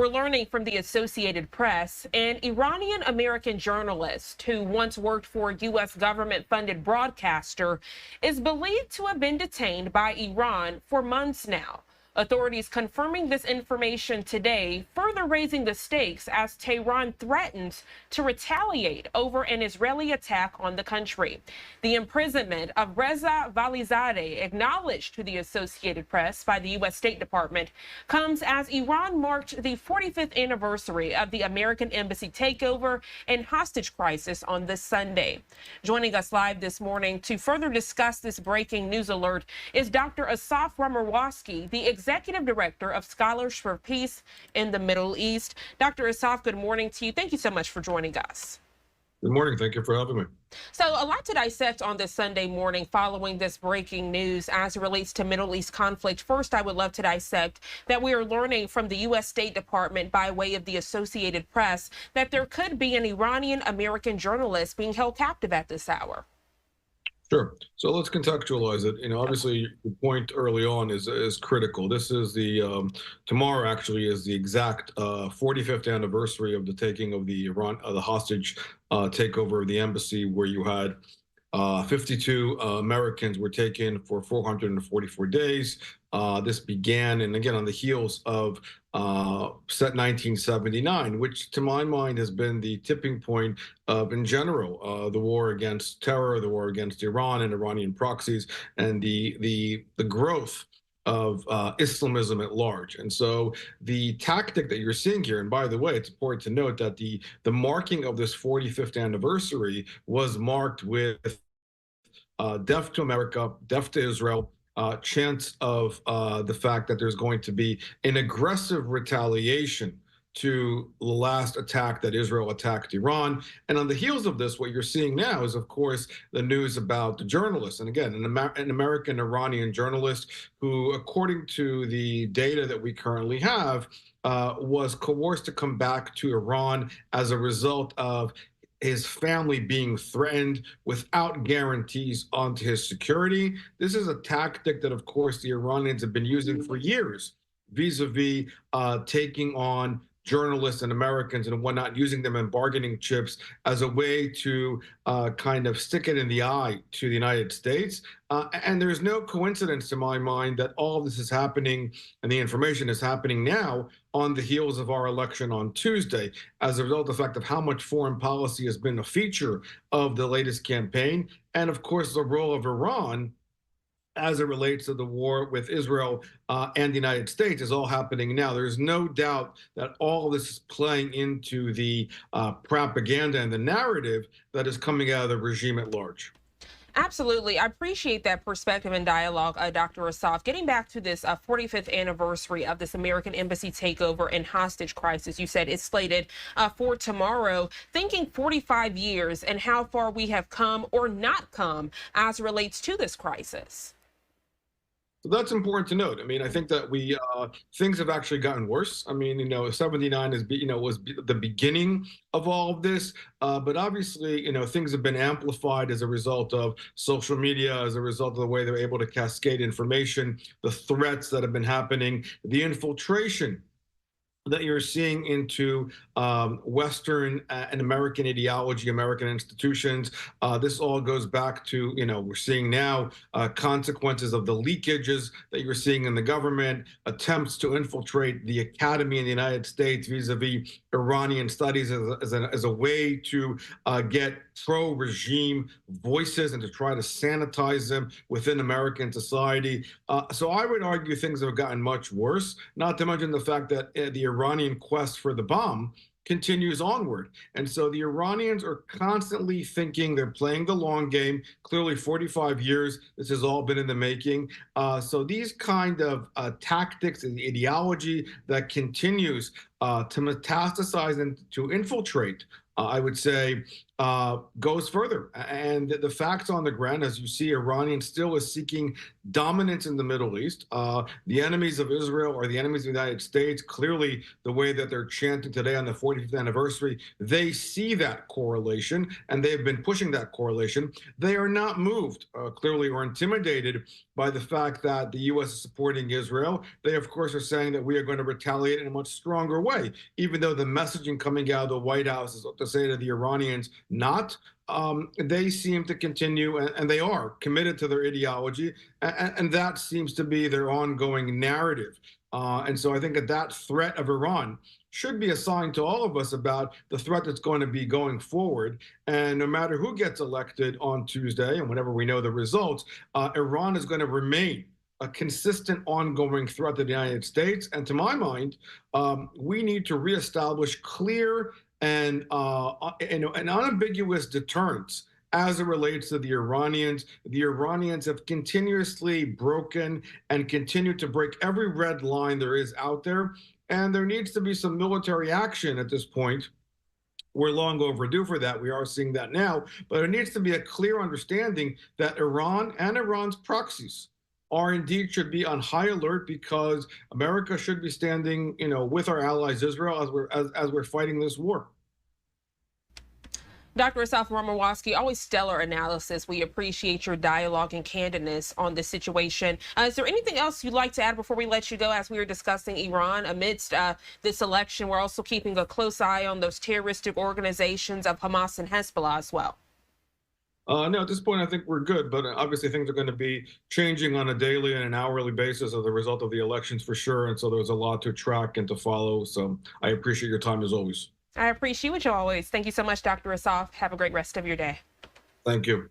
We're learning from the Associated Press, an Iranian-American journalist who once worked for a U.S. government-funded broadcaster is believed to have been detained by Iran for months now. Authorities confirming this information today, further raising the stakes as Tehran threatens to retaliate over an Israeli attack on the country. The imprisonment of Reza Valizadeh, acknowledged to the Associated Press by the U.S. State Department, comes as Iran marked the 45th anniversary of the American embassy takeover and hostage crisis on this Sunday. Joining us live this morning to further discuss this breaking news alert is Dr. Asaf Romirowsky, the Executive Director of Scholars for Peace in the Middle East. Dr. Asaf, good morning to you. Thank you so much for joining us. Good morning. Thank you for having me. So a lot to dissect on this Sunday morning following this breaking news as it relates to Middle East conflict. First, I would love to dissect that we are learning from the U.S. State Department by way of the Associated Press that there could be an Iranian-American journalist being held captive at this hour. Sure. So let's contextualize it. Obviously, the point early on is critical. This is the tomorrow actually is the exact 45th anniversary of the taking of the hostage takeover of the embassy, where you had 52 Americans were taken for 444 days. This began, and again, on the heels of set 1979, which to my mind has been the tipping point of, in general, the war against terror, the war against Iran and Iranian proxies, and the growth of Islamism at large. And so the tactic that you're seeing here, and by the way, it's important to note that the marking of this 45th anniversary was marked with death to America, death to Israel, chance of the fact that there's going to be an aggressive retaliation to the last attack that Israel attacked Iran. And on the heels of this, what you're seeing now is, of course, the news about the journalist. And again, an American-Iranian journalist who, according to the data that we currently have, was coerced to come back to Iran as a result of his family being threatened without guarantees onto his security. This is a tactic that, of course, the Iranians have been using for years, vis-a-vis taking on journalists and Americans and whatnot, using them in bargaining chips as a way to kind of stick it in the eye to the United States. And there's no coincidence to my mind that all of this is happening, and the information is happening now on the heels of our election on Tuesday, as a result of the fact of how much foreign policy has been a feature of the latest campaign, and of course the role of Iran as it relates to the war with Israel and the United States is all happening now. There's no doubt that all of this is playing into the propaganda and the narrative that is coming out of the regime at large. Absolutely. I appreciate that perspective and dialogue, Dr. Asaf. Getting back to this 45th anniversary of this American embassy takeover and hostage crisis, you said it's slated for tomorrow. Thinking 45 years and how far we have come or not come as it relates to this crisis. So that's important to note. I mean, I think that things have actually gotten worse. I mean, 79 is, was the beginning of all of this, but obviously, things have been amplified as a result of social media, as a result of the way they're able to cascade information, the threats that have been happening, the infiltration that you're seeing into Western and American ideology, American institutions. This all goes back to, we're seeing now consequences of the leakages that you're seeing in the government, attempts to infiltrate the academy in the United States vis-a-vis Iranian studies as a way to get pro-regime voices and to try to sanitize them within American society. So I would argue things have gotten much worse, not to mention the fact that the Iranian quest for the bomb continues onward. And so the Iranians are constantly thinking they're playing the long game. Clearly 45 years, this has all been in the making. So these kind of tactics and ideology that continues to metastasize and to infiltrate, I would say, goes further. And the facts on the ground, as you see, Iranian still is seeking dominance in the Middle East. The enemies of Israel are the enemies of the United States. Clearly, the way that they're chanting today on the 45th anniversary, they see that correlation, and they've been pushing that correlation. They are not moved, clearly, or intimidated by the fact that the U.S. is supporting Israel. They, of course, are saying that we are going to retaliate in a much stronger way, even though the messaging coming out of the White House is to say to the Iranians, not. They seem to continue, and they are committed to their ideology, and that seems to be their ongoing narrative. And so I think that threat of Iran should be a sign to all of us about the threat that's going to be going forward. And no matter who gets elected on Tuesday, and whenever we know the results, Iran is going to remain a consistent, ongoing threat to the United States. And to my mind, we need to reestablish clear and an unambiguous deterrence as it relates to the Iranians. The Iranians have continuously broken and continue to break every red line there is out there. And there needs to be some military action at this point. We're long overdue for that. We are seeing that now. But there needs to be a clear understanding that Iran and Iran's proxies are indeed should be on high alert, because America should be standing, with our allies Israel as we're fighting this war. Dr. Asaf Romirowsky, always stellar analysis. We appreciate your dialogue and candidness on this situation. Is there anything else you'd like to add before we let you go? As we were discussing Iran amidst this election, we're also keeping a close eye on those terroristic organizations of Hamas and Hezbollah as well. No, at this point, I think we're good, but obviously things are going to be changing on a daily and an hourly basis as a result of the elections for sure. And so there's a lot to track and to follow. So I appreciate your time as always. I appreciate you always. Thank you so much, Dr. Asaf. Have a great rest of your day. Thank you.